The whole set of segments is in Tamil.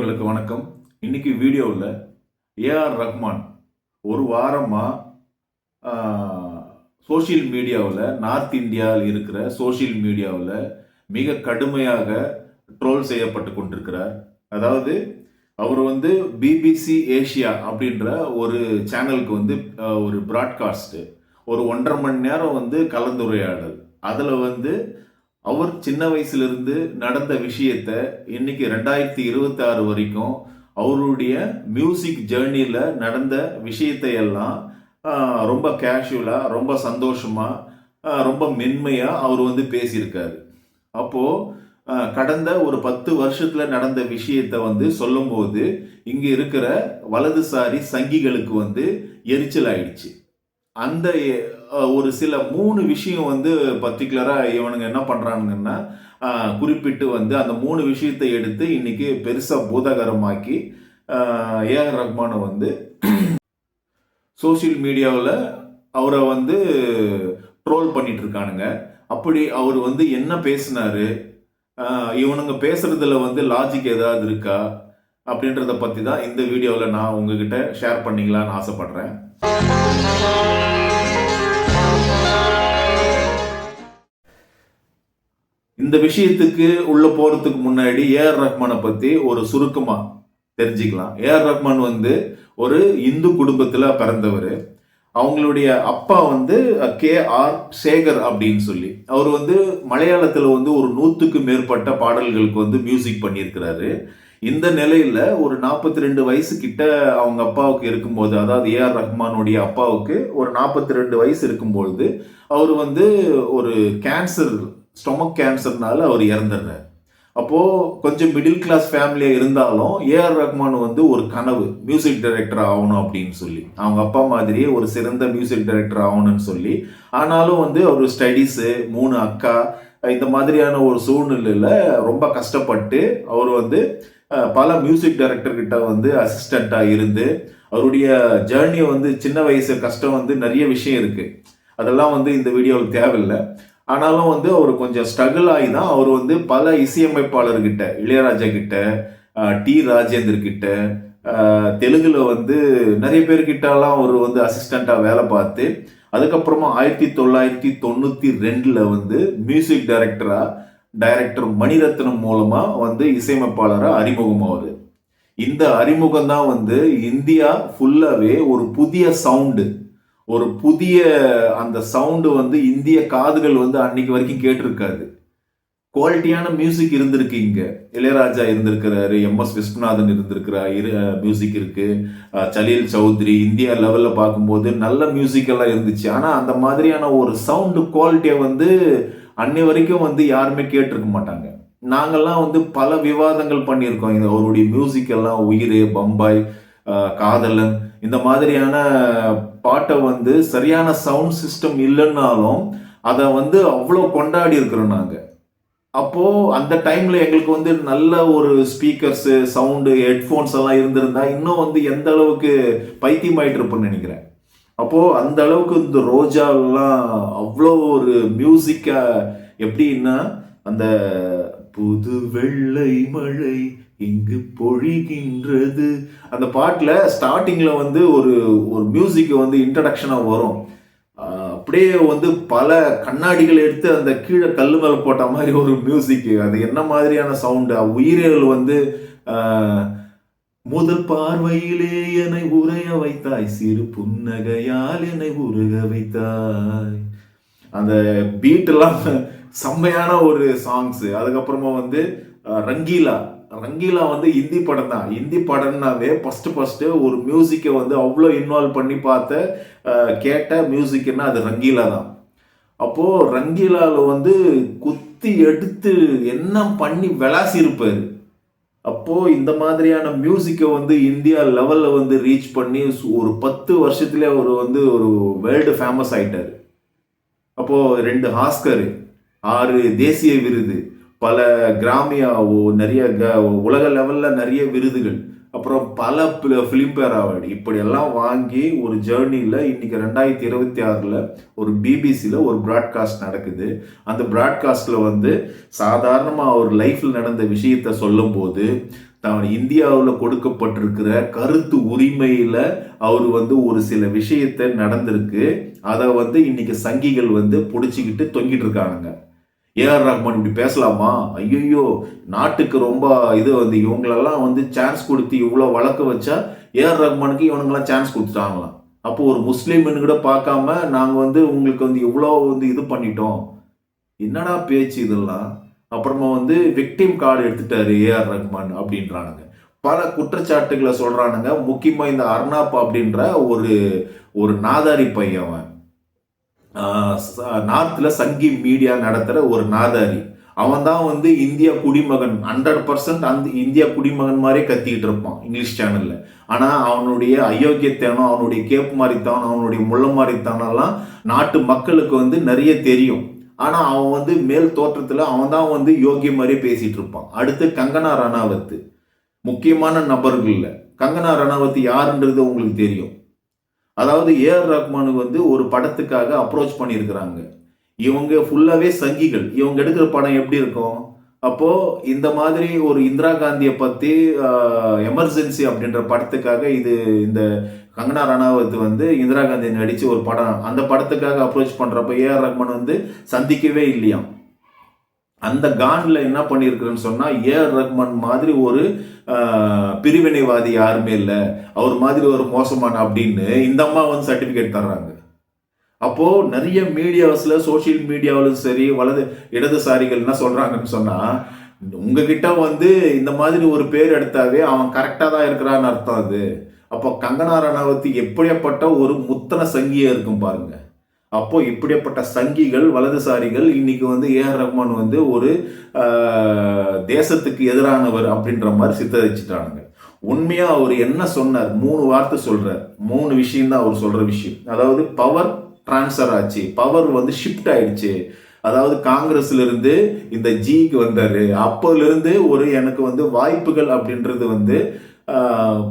நண்பர்களுக்கு வணக்கம். இன்னைக்கு வீடியோவில் ஏஆர் ரஹ்மான் ஒரு வாரமாக சோஷியல் மீடியாவில் நார்த் இந்தியாவில் இருக்கிற சோஷியல் மீடியாவில் மிக கடுமையாக ட்ரோல் செய்யப்பட்டு கொண்டிருக்கிறார். அதாவது அவர் பிபிசி ஏஷியா அப்படின்ற ஒரு சேனலுக்கு ஒரு ப்ராட்காஸ்ட்டு ஒரு 1.5 மணி நேரம் கலந்துரையாடல். அதில் அவர் சின்ன வயசுலேருந்து நடந்த விஷயத்த இன்னைக்கு 2026 வரைக்கும் அவருடைய மியூசிக் ஜேர்னியில் நடந்த விஷயத்தை எல்லாம் ரொம்ப கேஷுவலாக, ரொம்ப சந்தோஷமாக, ரொம்ப மென்மையாக அவர் பேசியிருக்காரு. அப்போது கடந்த ஒரு 10 வருஷத்தில் நடந்த விஷயத்தை சொல்லும்போது இங்கே இருக்கிற வலதுசாரி சங்கிகளுக்கு எரிச்சல் ஆயிடுச்சு. அந்த ஒரு சில 3 விஷயம் பர்டிகுலராக இவனுங்க என்ன பண்ணுறானுங்கன்னா குறிப்பிட்டு அந்த 3 விஷயத்தை எடுத்து இன்னைக்கு பெருசாக பூதாகரமாக்கி ஏஆர் ரஹ்மானை சோசியல் மீடியாவில் அவரை ட்ரோல் பண்ணிட்டு இருக்கானுங்க. அப்படி அவர் என்ன பேசினாரு, இவனுங்க பேசுறதுல லாஜிக் ஏதாவது இருக்கா அப்படின்றத பற்றி தான் இந்த வீடியோவில் நான் உங்ககிட்ட ஷேர் பண்ணிக்கலான்னு ஆசைப்படுறேன். இந்த விஷயத்துக்கு உள்ள போறதுக்கு முன்னாடி ஏஆர் ரஹ்மானை பத்தி ஒரு சுருக்கமா தெரிஞ்சுக்கலாம். ஏஆர் ரஹ்மான் ஒரு இந்து குடும்பத்துல பிறந்தவர். அவங்களுடைய அப்பா KR சேகர் அப்படின்னு சொல்லி அவர் மலையாளத்துல ஒரு 100க்கு மேற்பட்ட பாடல்களுக்கு மியூசிக் பண்ணியிருக்கிறாரு. இந்த நிலையில ஒரு 42 வயசு கிட்ட அவங்க அப்பாவுக்கு இருக்கும்போது, அதாவது ஏஆர் ரஹ்மானுடைய அப்பாவுக்கு ஒரு 42 வயசு இருக்கும்பொழுது அவர் ஒரு கேன்சர், ஸ்டொமக் கேன்சர்னால அவர் இறந்துடுறார். அப்போது கொஞ்சம் மிடில் கிளாஸ் ஃபேமிலியாக இருந்தாலும் ஏஆர் ரஹ்மான் ஒரு கனவு, மியூசிக் டைரக்டர் ஆகணும் அப்படின்னு சொல்லி, அவங்க அப்பா மாதிரியே ஒரு சிறந்த மியூசிக் டைரக்டர் ஆகணும்னு சொல்லி. ஆனாலும் அவர் ஸ்டடீஸு, 3 அக்கா, இந்த மாதிரியான ஒரு சூழ்நிலையில் ரொம்ப கஷ்டப்பட்டு அவர் பல மியூசிக் டைரக்டர்கிட்ட அசிஸ்டண்ட்டாக இருந்து அவருடைய ஜேர்னியை சின்ன வயசு கஷ்டம் நிறைய விஷயம் இருக்குது, அதெல்லாம் இந்த வீடியோவில் தேவையில்லை. ஆனாலும் அவர் கொஞ்சம் ஸ்ட்ரகிள் ஆகி தான் அவர் பல இசையமைப்பாளர்கிட்ட, இளையராஜா கிட்ட, டி ராஜேந்தர் கிட்ட, தெலுங்குல நிறைய பேர்கிட்டலாம் அவர் அசிஸ்டண்ட்டாக வேலை பார்த்து அதுக்கப்புறமா 1992 மியூசிக் டைரக்டர் மணிரத்னம் மூலமாக இசையமைப்பாளராக அறிமுகமாகுது. இந்த அறிமுகம் தான் இந்தியா ஃபுல்லாகவே ஒரு புதிய சவுண்டு, ஒரு புதிய அந்த சவுண்டு இந்திய காதுகள் அன்னைக்கு வரைக்கும் கேட்டிருக்காது. குவாலிட்டியான மியூசிக் இருந்திருக்கு. இங்கே இளையராஜா இருந்திருக்கிறாரு, MS விஸ்வநாதன் இருந்திருக்கிறார், மியூசிக் இருக்கு, சலீல் சௌத்ரி, இந்தியா லெவலில் பார்க்கும்போது நல்ல மியூசிக் எல்லாம் இருந்துச்சு. ஆனால் அந்த மாதிரியான ஒரு சவுண்டு குவாலிட்டியை அன்னை வரைக்கும் யாருமே கேட்டிருக்க மாட்டாங்க. நாங்கள்லாம் பல விவாதங்கள் பண்ணியிருக்கோம். இந்த அவருடைய மியூசிக் எல்லாம் உயிர், பம்பாய், காதலன், இந்த மாதிரியான பாட்டை சரியான சவுண்ட் சிஸ்டம் இல்லைன்னாலும் அதை அவ்வளோ கொண்டாடி இருக்கிறோம் நாங்கள். அப்போது அந்த டைமில் எங்களுக்கு நல்ல ஒரு ஸ்பீக்கர்ஸு, சவுண்டு, ஹெட்ஃபோன்ஸ் எல்லாம் இருந்திருந்தா இன்னும் எந்த அளவுக்கு பைத்தியமாயிட்டு இருப்பேன்னு நினைக்கிறேன். அப்போது அந்த அளவுக்கு இந்த ரோஜாலாம் அவ்வளோ ஒரு மியூசிக்காக, எப்படின்னா அந்த புது வெள்ளை மழை இங்கு பொழிகின்றது, அந்த பாட்டில் ஸ்டார்டிங்கில் ஒரு மியூசிக் இன்ட்ரடக்ஷனாக வரும். அப்படியே பல கண்ணாடிகள் எடுத்து அந்த கீழே கல் மேலே போட்ட மாதிரி ஒரு மியூசிக். அது என்ன மாதிரியான சவுண்டு, உயிரியல் முதல் பார்வையிலே என்னை உரைய வைத்தாய், சிறு புன்னகையால் என்னை உருக வைத்தாய், அந்த பீட்டெல்லாம் செம்மையான ஒரு சாங்ஸு. அதுக்கப்புறமா ரங்கீலா ஹிந்தி படம் தான். ஹிந்தி படம்னாவே ஃபஸ்ட்டு ஒரு மியூசிக்கை அவ்வளோ இன்வால்வ் பண்ணி கேட்ட மியூசிக்னா அது ரங்கீலா தான். அப்போது ரங்கீலாவில் குத்தி எடுத்து என்ன பண்ணி விளாசி இருப்பார். அப்போது இந்த மாதிரியான மியூசிக்கை இந்தியா லெவலில் ரீச் பண்ணி ஒரு 10 வருஷத்துலேயே அவர் ஒரு வேர்ல்டு ஃபேமஸ் ஆகிட்டார். அப்போது 2 ஆஸ்கரு, 6 தேசிய விருது, பல கிராமியா, நிறைய உலக லெவலில் நிறைய விருதுகள், அப்புறம் பல ஃபிலிம்பேர் அவார்டு, இப்படியெல்லாம் வாங்கி ஒரு ஜேர்னியில் இன்னைக்கு 2026 ஒரு பிபிசியில் ஒரு ப்ராட்காஸ்ட் நடக்குது. அந்த ப்ராட்காஸ்டில் சாதாரணமாக அவர் லைஃப்பில் நடந்த விஷயத்த சொல்லும்போது இந்தியாவில் கொடுக்கப்பட்டிருக்கிற கருத்து உரிமையில அவர் வந்து ஒரு சில விஷயத்தை நடந்திருக்கு. அதை வந்து இன்னைக்கு சங்கிகள் வந்து பிடிச்சிக்கிட்டு தொங்கிட்டு இருக்கானுங்க. ஏஆர் ரஹ்மான் இப்படி பேசலாமா? ஐயோ, நாட்டுக்கு ரொம்ப இது வந்து இவங்களெல்லாம் வந்து சான்ஸ் கொடுத்து இவ்வளோ வழக்க வச்சா ஏஆர் ரஹ்மானுக்கு இவனுங்கெல்லாம் சான்ஸ் கொடுத்துட்டாங்களாம். அப்போ ஒரு முஸ்லீம்னு கூட பார்க்காம நாங்கள் வந்து உங்களுக்கு வந்து இவ்வளோ வந்து இது பண்ணிட்டோம். என்னடா பேச்சு இதெல்லாம்? அப்புறமா வந்து விக்டிம் கார்டு எடுத்துட்டாரு ஏஆர் ரஹ்மான் அப்படின்றானுங்க. பல குற்றச்சாட்டுகளை சொல்றானுங்க. முக்கியமா இந்த அர்னாப் அப்படின்ற ஒரு நாதாரி பையன், அவன் நார்த்ல சங்கி மீடியா நடத்துற ஒரு நாதாரி. அவன் தான் வந்து இந்தியா குடிமகன் 100% அந்த இந்தியா குடிமகன் மாதிரியே கத்திக்கிட்டு இருப்பான் இங்கிலீஷ் சேனல்ல. ஆனா அவனுடைய அயோக்கியத்தனம், அவனுடைய கேப் மாதிரித்தான், அவனுடைய முள்ள மாதிரித்தானெல்லாம் நாட்டு மக்களுக்கு வந்து நிறைய தெரியும். ஆனா அவன் வந்து மேல் தோற்றத்துல அவன் தான் வந்து யோகிய மாதிரியே பேசிட்டு இருப்பான். அடுத்து கங்கனா ரணாவத், முக்கியமான நபர்கள்ல கங்கனா ரணாவத் யாருன்றது உங்களுக்கு தெரியும். அதாவது ஏஆர் ரஹ்மானுக்கு வந்து ஒரு படத்துக்காக அப்ரோச் பண்ணியிருக்கிறாங்க. இவங்க ஃபுல்லாவே சங்கிகள். இவங்க எடுக்கிற படம் எப்படி இருக்கும்? அப்போ இந்த மாதிரி ஒரு இந்திரா காந்தியை பத்தி எமர்ஜென்சி அப்படின்ற படத்துக்காக இந்த கங்கனா ரணாவத் வந்து இந்திரா காந்தி நடிச்ச ஒரு படம், அந்த படத்துக்காக அப்ரோச் பண்றப்ப ஏஆர் ரஹ்மான் வந்து சந்திக்கவே இல்லையாம். அந்த கான்ல என்ன பண்ணியிருக்கிறேன்னு சொன்னா, ஏஆர் ரஹ்மான் மாதிரி ஒரு பிரிவினைவாதி யாருமே இல்லை, அவர் மாதிரி ஒரு மோசமான அப்படின்னு இந்த அம்மா வந்து சர்டிபிகேட் தர்றாங்க. அப்போ நிறைய மீடியாஸ்ல, சோசியல் மீடியாவிலும் சரி, இடதுசாரிகள் என்ன சொல்றாங்கன்னு சொன்னா, உங்ககிட்ட வந்து இந்த மாதிரி ஒரு பேர் எடுத்தாவே அவன் கரெக்டா தான் இருக்கிறான்னு அர்த்தம். அது அப்போ கங்கனா ரணாவத் எப்படியாப்பட்ட ஒரு முத்தன சங்கியா இருக்கும் பாருங்க. அப்போ இப்படிப்பட்ட சங்கிகள், வலதுசாரிகள் இன்னைக்கு வந்து ஏஆர் ரஹ்மான் வந்து ஒரு தேசத்துக்கு எதிரானவர் அப்படின்ற மாதிரி சித்தரிச்சுட்டானுங்க. உண்மையா அவர் என்ன சொன்னார்? 3 வார்த்தை சொல்றார். 3 விஷயம் தான் அவர் சொல்ற விஷயம். அதாவது பவர் டிரான்ஸ்ஃபர் ஆச்சு, பவர் வந்து ஷிஃப்ட் ஆயிடுச்சு. அதாவது காங்கிரஸ்ல இருந்து இந்த ஜிக்கு வந்தாரு. அப்போல இருந்து எனக்கு வந்து வாய்ப்புகள் அப்படின்றது வந்து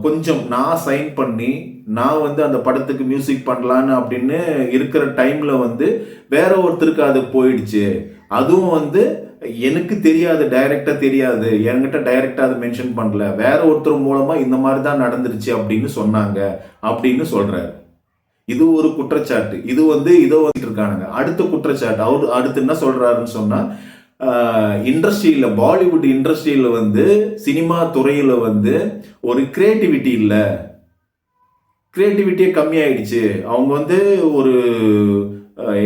கொஞ்சம் நான் சைன் பண்ணி நான் வந்து அந்த படத்துக்கு மியூசிக் பண்ணலான்னு அப்படின்னு இருக்கிற டைம்ல வந்து வேற ஒருத்தருக்கு அது போயிடுச்சு. அதுவும் வந்து எனக்கு தெரியாது, டைரக்டா தெரியாது, என்கிட்ட டைரக்டா அதை மென்ஷன் பண்ணல, வேற ஒருத்தர் மூலமா இந்த மாதிரி தான் நடந்துருச்சு அப்படின்னு சொன்னாங்க அப்படின்னு சொல்றாரு. இது ஒரு குற்றச்சாட்டு. இது வந்து இதோ வந்துட்டு இருக்கானுங்க. அடுத்த குற்றச்சாட்டு அவர் அடுத்து என்ன சொல்றாருன்னு சொன்னா, இண்டஸ்ட்ரியில, பாலிவுட் இண்டஸ்ட்ரியில வந்து, சினிமா துறையில வந்து ஒரு கிரியேட்டிவிட்டி இல்லை, கிரியேட்டிவிட்டியே கம்மியாயிடுச்சு. அவங்க வந்து ஒரு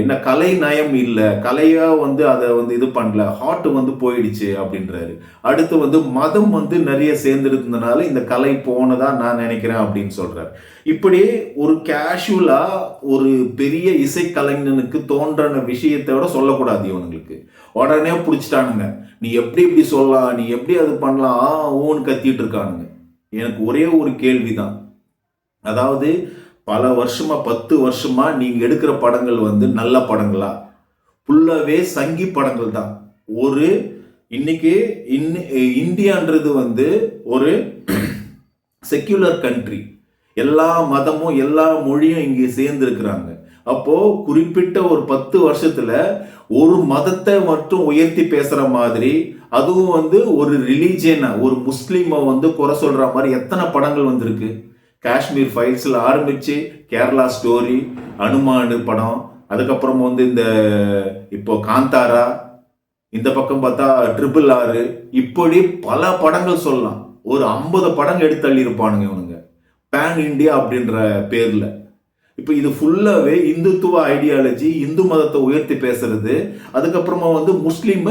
என்ன கலை நயம் இல்லை, கலையா வந்து அதை வந்து இது பண்ணல, ஹார்ட் வந்து போயிடுச்சு அப்படின்றாரு. அடுத்து வந்து மதம் வந்து நிறைய சேர்ந்துருந்ததுனால இந்த கலை போனதா நான் நினைக்கிறேன் அப்படின்னு சொல்றாரு. இப்படி ஒரு கேஷுவலா ஒரு பெரிய இசைக்கலைஞனுக்கு தோன்றின விஷயத்தோட சொல்லக்கூடாது. இவனுங்களுக்கு உடனே பிடிச்சிட்டானுங்க. நீ எப்படி இப்படி சொல்லலாம், நீ எப்படி அது பண்ணலாம், ஊன்னு கத்திட்டு இருக்கானுங்க. எனக்கு ஒரே ஒரு கேள்விதான். அதாவது பல வருஷமா, 10 வருஷமா நீங்க எடுக்கிற படங்கள் வந்து நல்ல படங்களா? ஃபுல்லாவே சங்கி படங்கள் தான். இன்னைக்கு இந்தியான்றது வந்து ஒரு செக்யூலர் கண்ட்ரி. எல்லா மதமும் எல்லா மொழியும் இங்கே சேர்ந்து இருக்கிறாங்க. அப்போ குறிப்பிட்ட ஒரு 10 வருஷத்துல ஒரு மதத்தை மட்டும் உயர்த்தி பேசுற மாதிரி, அதுவும் வந்து ஒரு ரிலீஜியனை, ஒரு முஸ்லீமை வந்து குறை சொல்ற மாதிரி எத்தனை படங்கள் வந்திருக்கு? காஷ்மீர் ஃபைல்ஸ்ல ஆரம்பிச்சு கேரளா ஸ்டோரி, அனுமானு படம், அதுக்கப்புறம் வந்து இந்த இப்போ காந்தாரா, இந்த பக்கம் பார்த்தா RRR, இப்படி பல படங்கள் சொல்லலாம். ஒரு 50 படங்கள் எடுத்து தள்ளி இருப்பானுங்க இவனுங்க, பேன் இண்டியா அப்படின்ற பேர்ல. இப்போ இது ஃபுல்லாவே இந்துத்துவ ஐடியாலஜி, இந்து மதத்தை உயர்த்தி பேசுறது, அதுக்கப்புறமா வந்து முஸ்லீம்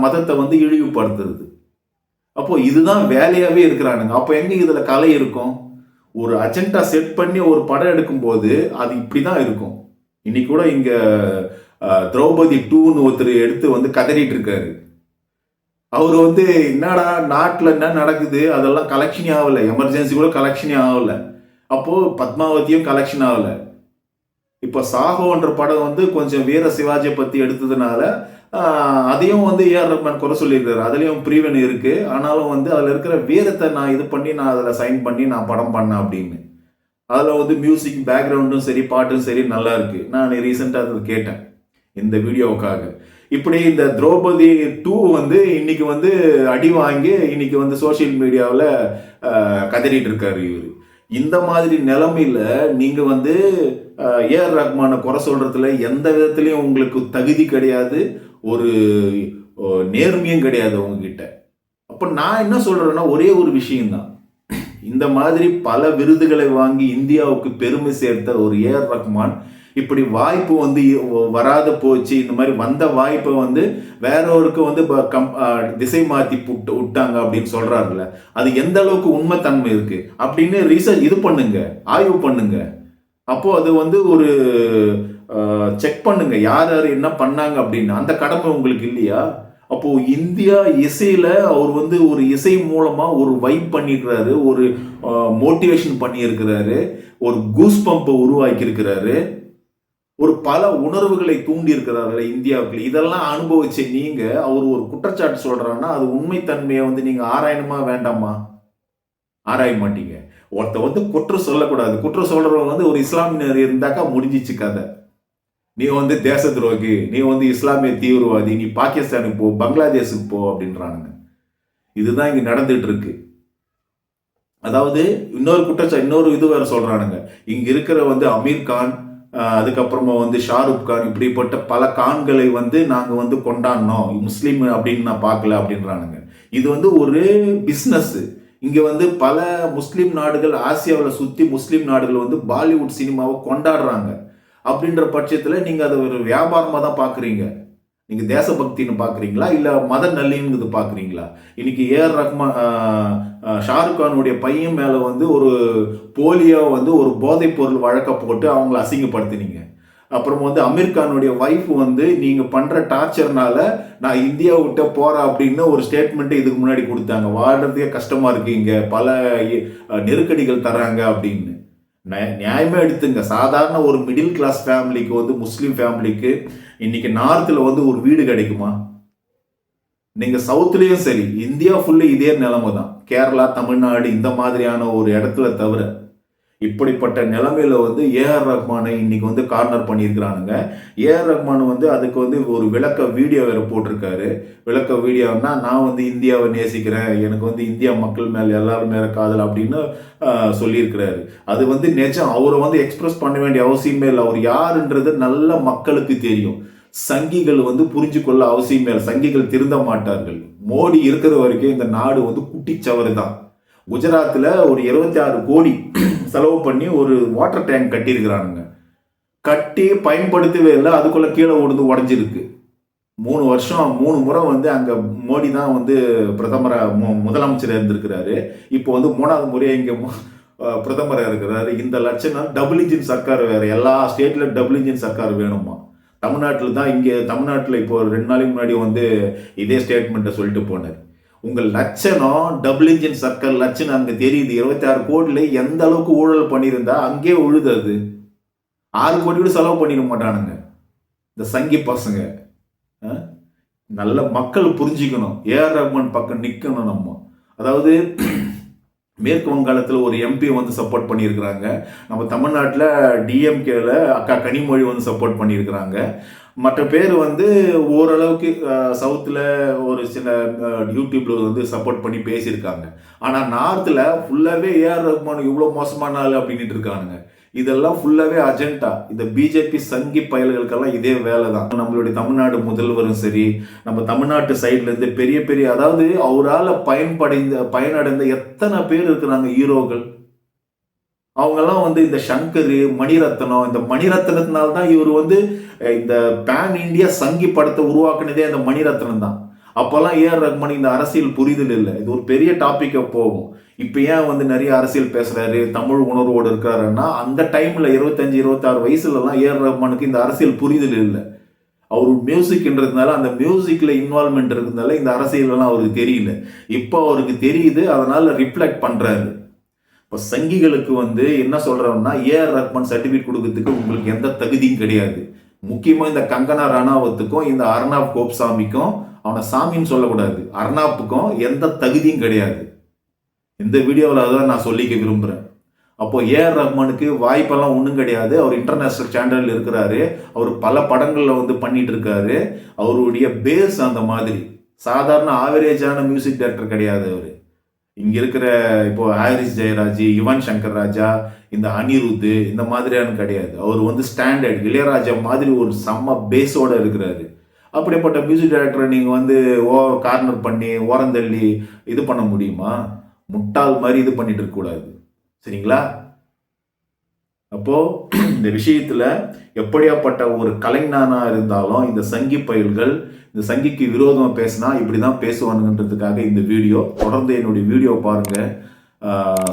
மதத்தை வந்து இழிவுபடுத்துறது. அப்போ இதுதான் வேலையாவே இருக்கிறானுங்க. அப்போ எங்க இதுல கலை இருக்கும்? ஒரு அஜெண்டா செட் பண்ணி ஒரு படம் எடுக்கும்போது அது இப்படிதான் இருக்கும். இன்னைக்கு கூட இங்க திரௌபதி 2ன்னு ஒருத்தர் எடுத்து வந்து கதறிட்டு இருக்காரு. அவர் வந்து என்னடா நாட்டில் என்ன நடக்குது, அதெல்லாம் கலெக்ஷனே ஆகல, எமர்ஜென்சி கூட கலெக்ஷனே ஆகல, அப்போ பத்மாவதியும் கலெக்ஷன் ஆகல. இப்போ சாகோன்ற படம் வந்து கொஞ்சம் வீர சிவாஜியை பத்தி எடுத்ததுனால அதையும் வந்து ஏஆர் ரஹ்மான் குறை சொல்லியிருக்காரு. அதுலயும் பிரிவன் இருக்கு. ஆனாலும் வந்து அதுல இருக்கிற வீரத்தை நான் இது பண்ணி நான் அதில் சைன் பண்ணி நான் படம் பண்ணேன் அப்படின்னு. அதில் வந்து மியூசிக் பேக்ரவுண்டும் சரி, பாட்டும் சரி நல்லா இருக்கு. நான் ரீசெண்டாக அதை கேட்டேன் இந்த வீடியோவுக்காக. இப்படி இந்த திரௌபதி 2 வந்து இன்னைக்கு வந்து அடி வாங்கி இன்னைக்கு வந்து சோசியல் மீடியாவில் கதறிட்டு இருக்காரு இவர். இந்த மாதிரி நிலைமையில நீங்க வந்து ஏஆர் ரஹ்மானை குறை சொல்றதுல எந்த விதத்திலையும் உங்களுக்கு தகுதி கிடையாது, ஒரு நேர்மையும் கிடையாது உங்ககிட்ட. அப்ப நான் என்ன சொல்றேன்னா ஒரே ஒரு விஷயம்தான், இந்த மாதிரி பல விருதுகளை வாங்கி இந்தியாவுக்கு பெருமை சேர்த்த ஒரு ஏஆர் ரஹ்மான் இப்படி வாய்ப்பு வந்து வராத போச்சு, இந்த மாதிரி வந்த வாய்ப்பை வந்து வேறொருக்கு வந்து திசை மாத்தி விட்டாங்க அப்படின்னு சொல்றாருல்ல, அது எந்த அளவுக்கு உண்மைத்தன்மை இருக்கு அப்படின்னு ரிசர்ச் இது பண்ணுங்க, ஆய்வு பண்ணுங்க. அப்போ அது வந்து ஒரு செக் பண்ணுங்க யார் யார் என்ன பண்ணாங்க அப்படின்னு. அந்த கடமை உங்களுக்கு இல்லையா? அப்போ இந்தியா இசையில அவர் வந்து ஒரு இசை மூலமா ஒரு வைப் பண்ணிருக்கிறாரு, ஒரு மோட்டிவேஷன் பண்ணியிருக்கிறாரு, ஒரு கூஸ் பம்பை உருவாக்கி இருக்கிறாரு, ஒரு பல உணர்வுகளை தூண்டி இருக்கிறார்கள் இந்தியாவுக்கு. இதெல்லாம் அனுபவிச்ச நீங்க அவர் ஒரு குற்றச்சாட்டு சொல்றாருன்னா அது உண்மைத்தன்மையை வந்து நீங்க ஆராயணுமா வேண்டாமா? ஆராய மாட்டீங்க. ஒருத்த வந்து குற்றம் சொல்லக்கூடாது. குற்றம் சொல்றவங்க வந்து ஒரு இஸ்லாமியர் இருந்தாக்கா முடிஞ்சிச்சு கதை. நீ வந்து தேச துரோகி, நீ வந்து இஸ்லாமிய தீவிரவாதி, நீ பாகிஸ்தானுக்கு போ, பங்களாதேஷுக்கு போ அப்படின்றானுங்க. இதுதான் இங்க நடந்துட்டு இருக்கு. அதாவது இன்னொரு இது வேற சொல்றானுங்க, இங்க இருக்கிற வந்து அமீர் கான், அதுக்கப்புறமா வந்து ஷாருக் கான், இப்படிப்பட்ட பல கான்களை வந்து நாங்க வந்து கொண்டாடினோம், முஸ்லீம் அப்படின்னு நான் பார்க்கல அப்படின்றானுங்க. இது வந்து ஒரு பிஸ்னஸ். இங்க வந்து பல முஸ்லீம் நாடுகள், ஆசியாவில் சுத்தி முஸ்லீம் நாடுகள் வந்து பாலிவுட் சினிமாவை கொண்டாடுறாங்க. அப்படின்ற பட்சத்தில் நீங்க அதை ஒரு வியாபாரமாக தான் பார்க்குறீங்க. நீங்க தேசபக்தின்னு பார்க்குறீங்களா இல்லை மத நல்லின்னு பார்க்குறீங்களா? இன்னைக்கு ஏஆர் ரஹ்மான், ஷாருக் கானுடைய பையன் மேலே வந்து ஒரு போலியோ வந்து ஒரு போதைப் பொருள் வழக்க போட்டு அவங்கள அசிங்கப்படுத்தினீங்க. அப்புறம் வந்து அமீர் கானுடைய ஒய்ஃப் வந்து நீங்க பண்ற டார்ச்சர்னால நான் இந்தியா விட்ட போறேன் அப்படின்னு ஒரு ஸ்டேட்மெண்ட் இதுக்கு முன்னாடி கொடுத்தாங்க. வாழ்றதுக்கே கஷ்டமா இருக்கு, இங்க பல நெருக்கடிகள் தராங்க அப்படின்னு. நியாயமே எடுத்துங்க. சாதாரண ஒரு மிடில் கிளாஸ் ஃபேமிலிக்கு வந்து முஸ்லீம் ஃபேமிலிக்கு இன்னைக்கு நார்த்தில் வந்து ஒரு வீடு கிடைக்குமா? நீங்க சவுத்துலயும் சரி, இந்தியா ஃபுல்லு இதே நிலைமை தான். கேரளா, தமிழ்நாடு இந்த மாதிரியான ஒரு இடத்துல தவிர இப்படிப்பட்ட நிலைமையில வந்து ஏஆர் ரஹ்மானை இன்னைக்கு வந்து கார்னர் பண்ணியிருக்கிறானுங்க. ஏஆர் ரஹ்மான் வந்து அதுக்கு வந்து ஒரு விளக்க வீடியோ வேற போட்டிருக்காரு. விளக்க வீடியோன்னா நான் வந்து இந்தியாவை நேசிக்கிறேன், எனக்கு வந்து இந்தியா மக்கள் மேல எல்லாரும் மேல காதல் அப்படின்னு சொல்லியிருக்கிறாரு. அது வந்து நிஜம். அவரை வந்து எக்ஸ்பிரஸ் பண்ண வேண்டிய அவசியமே இல்லை. அவர் யாருன்றது நல்ல மக்களுக்கு தெரியும். சங்கிகள் வந்து புரிஞ்சு கொள்ள அவசியமே இல்லை. சங்கிகள் திருந்த மாட்டார்கள். மோடி இருக்கிற வரைக்கும் இந்த நாடு வந்து குட்டிச்சவறு தான். குஜராத்தில் ஒரு 26 கோடி செலவு பண்ணி ஒரு வாட்டர் டேங்க் கட்டியிருக்கிறானுங்க. கட்டி பயன்படுத்தவே இல்லை, அதுக்குள்ள கீழே விழுந்து உடஞ்சிருக்கு. 3 வருஷம் 3 முறை வந்து அங்கே மோடி தான் வந்து முதலமைச்சர் இருந்திருக்கிறாரு. இப்போ வந்து 3வது முறையாக இங்கே பிரதமராக இருக்கிறாரு. இந்த லட்சணம் டபுள் இன்ஜின் சர்க்கார் வேற. எல்லா ஸ்டேட்ல டபுள் இன்ஜின் சர்க்கார் வேணுமா? தமிழ்நாட்டில் தான், இங்கே தமிழ்நாட்டில் இப்போ 2 நாளைக்கு முன்னாடி வந்து இதே ஸ்டேட்மெண்ட்டை சொல்லிட்டு போனார். உங்கள் லட்சணம் டபுள் இன்ஜின் சர்க்கார் லட்சணம் அங்கே தெரியுது. 26 கோடியில் எந்த அளவுக்கு ஊழல் பண்ணியிருந்தா அங்கே உழுது. அது 6 கோடி கூட செலவு பண்ணிட மாட்டானுங்க இந்த சங்கி பசங்க. நல்ல மக்கள் புரிஞ்சுக்கணும், ஏஆர் ரஹ்மான் பக்கம் நிற்கணும் நம்ம. அதாவது மேற்கு வங்காளத்தில் ஒரு எம்பி வந்து சப்போர்ட் பண்ணியிருக்கிறாங்க. நம்ம தமிழ்நாட்டில் டிஎம்கேல அக்கா கனிமொழி வந்து சப்போர்ட் பண்ணியிருக்கிறாங்க. மற்ற பேர் வந்து ஓரளவுக்கு சவுத்தில் ஒரு சில யூடியூப்ல வந்து சப்போர்ட் பண்ணி பேசியிருக்காங்க. ஆனால் நார்த்தில் ஃபுல்லாகவே ஏஆர் ரஹ்மான் இவ்வளோ மோசமான ஆள் அப்படின்ட்டு இருக்கானுங்க. இதெல்லாம் ஃபுல்லாகவே அஜெண்டா. இந்த பிஜேபி சங்கி பயல்களுக்கெல்லாம் இதே வேலை தான். நம்மளுடைய தமிழ்நாடு முதல்வரும் சரி, நம்ம தமிழ்நாட்டு சைட்லேருந்து பெரிய பெரிய, அதாவது அவரால் பயனடைந்த எத்தனை பேர் இருக்கிறாங்க ஹீரோக்கள். அவங்கெல்லாம் வந்து இந்த சங்கர், மணிரத்னம், இந்த மணிரத்னத்தினால்தான் இவர் வந்து இந்த பேன் இந்தியா சங்கி படத்தை உருவாக்குனதே அந்த மணிரத்னம் தான். அப்போல்லாம் ஏஆர் ரஹ்மான் இந்த அரசியல் புரிதல் இல்லை. இது ஒரு பெரிய டாப்பிக்கை போகும். இப்போ ஏன் வந்து நிறைய அரசியல் பேசுறாரு, தமிழ் உணர்வோடு இருக்காருன்னா, அந்த டைம்ல 25-26 வயசுலலாம் ஏஆர் ரஹ்மானுக்கு இந்த அரசியல் புரிதல் இல்லை. அவர் மியூசிக்ன்றதுனால, அந்த மியூசிக்ல இன்வால்மெண்ட் இருக்கிறதுனால இந்த அரசியல்லாம் அவருக்கு தெரியல. இப்போ அவருக்கு தெரியுது, அதனால ரிஃப்ளெக்ட் பண்றாரு. இப்போ சங்கிகளுக்கு வந்து என்ன சொல்றோம்னா, ஏஆர் ரஹ்மான் சர்டிஃபிகேட் கொடுக்கறதுக்கு உங்களுக்கு எந்த தகுதியும் கிடையாது. முக்கியமாக இந்த கங்கனா ரணாவத்துக்கும் இந்த அர்னாப் கோப்சாமிக்கும், அவனை சாமின்னு சொல்லக்கூடாது, அர்னாப்புக்கும் எந்த தகுதியும் கிடையாது. இந்த வீடியோவில் அதான் நான் சொல்லிக்க விரும்புகிறேன். அப்போ ஏஆர் ரஹ்மானுக்கு வாய்ப்பெல்லாம் ஒன்றும் கிடையாது. அவர் இன்டர்நேஷ்னல் சேனலில் இருக்கிறாரு. அவர் பல படங்களில் வந்து பண்ணிட்டு இருக்காரு. அவருடைய பேஸ் அந்த மாதிரி. சாதாரண ஆவரேஜான மியூசிக் டைரக்டர் கிடையாது அவர். இங்க இருக்கிற இப்போ ஹாரிஸ் ஜெயராஜ், யுவன் சங்கர் ராஜா, இந்த அனிருத் இந்த மாதிரியான கிடையாது. அவர் வந்து ஸ்டாண்டர்ட் இளையராஜா மாதிரி ஒரு செம்ம பேஸோட இருக்கிறாரு. அப்படிப்பட்ட மியூசிக் டைரக்டரை நீங்கள் வந்து கார்னர் பண்ணி ஓரந்தள்ளி இது பண்ண முடியுமா? முட்டாள் மாதிரி இது பண்ணிட்டு இருக்கக்கூடாது. சரிங்களா? அப்போ இந்த விஷயத்துல எப்படியாப்பட்ட ஒரு கலைஞனா இருந்தாலும் இந்த சங்கி பயல்கள் இந்த சங்கிக்கு விரோதமா பேசினா இப்படிதான் பேசுவானுன்றதுக்காக இந்த வீடியோ. தொடர்ந்து என்னுடைய வீடியோ பாருங்க,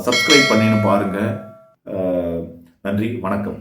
சப்ஸ்கிரைப் பண்ணின்னு பாருங்க. நன்றி, வணக்கம்.